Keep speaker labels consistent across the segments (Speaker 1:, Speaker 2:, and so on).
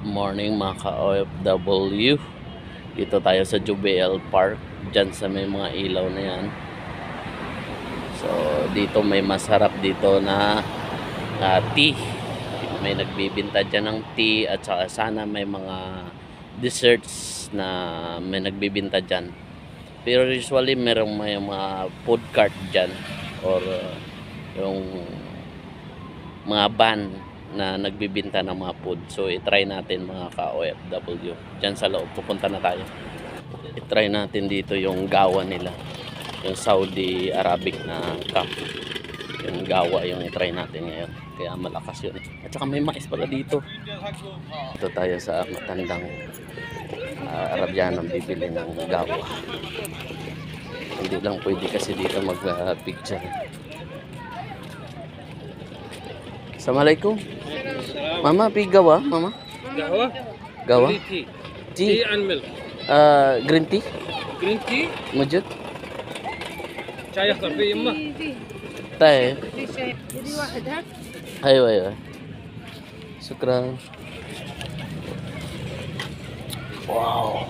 Speaker 1: Morning mga ka-OFW. Dito tayo sa Jubilee Park. Diyan sa may mga ilaw na yan. So dito may masarap dito na tea. May nagbibinta dyan ng tea. At saka sana may mga desserts na may nagbibinta dyan. Pero usually merong may mga food cart dyan. Or yung mga van na nagbibinta ng mga food. So i-try natin mga ka-OFW. Diyan sa loob, pupunta na tayo. I-try natin dito yung gawa nila. Yung Saudi Arabic na cup. Yung gawa yung i-try natin ngayon. Kaya malakas yun. At saka may mais pala dito. Ito tayo sa matandang Arabianong bibili ng gawa. Hindi lang pwede kasi dito mag-picture. Assalamualaikum. Mama, pi gawa, mama?
Speaker 2: Gawa?
Speaker 1: Gawa?
Speaker 2: Tea.
Speaker 1: Tea.
Speaker 2: Tea and milk.
Speaker 1: Green tea?
Speaker 2: Green tea.
Speaker 1: موجود؟
Speaker 2: شاي اخضر في يمه.
Speaker 1: طيب.
Speaker 3: في شاي بدي واحد ها.
Speaker 1: ايوه ايوه. شكرا. واو.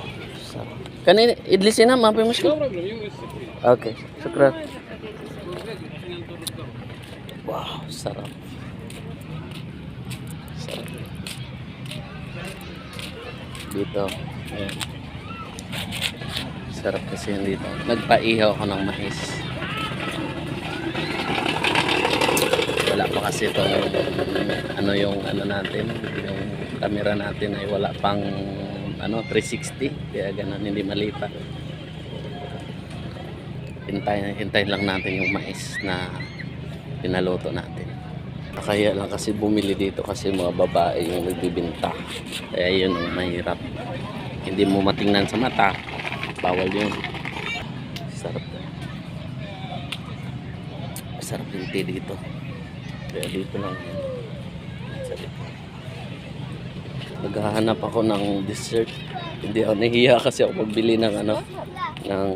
Speaker 1: كان ادلس هنا ما في
Speaker 2: No
Speaker 1: مشكلة.
Speaker 2: problem. You will see.
Speaker 1: اوكي شكرا. واو sarap. Sarap. Dito. Ayan. Sarap kasi yun dito. Nagpaihaw ako ng mais. Wala pa kasi ito yung ano natin, yung camera natin ay wala pang 360, kaya ganun hindi malipat. Hintay lang natin yung mais na pinaluto natin. Kaya lang kasi bumili dito kasi mga babae yung nagbibinta. Kaya yun ang mahirap. Hindi mo matingnan sa mata. Bawal yun. Sarap. Sarap yung tea dito. Kaya dito lang yan. Sa likod. Naghahanap ako ng dessert. Hindi ako nahiya kasi ako magbili ng ng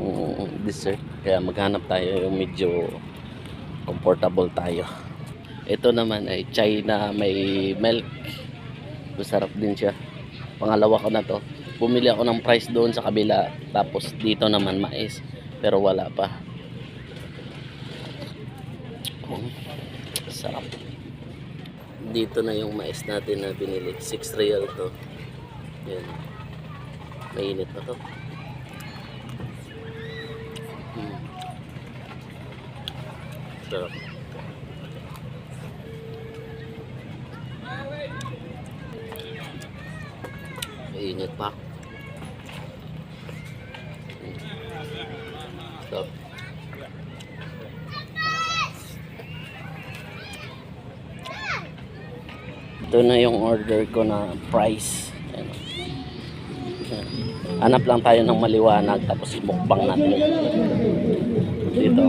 Speaker 1: dessert. Kaya maghanap tayo yung medyo comfortable tayo. Ito naman ay chai na may milk. Masarap din siya. Pangalawa ko na to. Bumili ako ng price doon sa kabila. Tapos dito naman mais. Pero wala pa. Sarap. Dito na yung mais natin na binili. 6 real to. Yan. Mainit na to. Sarap. Mainit pa. Sarap. Ito na yung order ko na price. Ayan. Hanap lang tayo ng maliwanag tapos mukbang natin. Dito.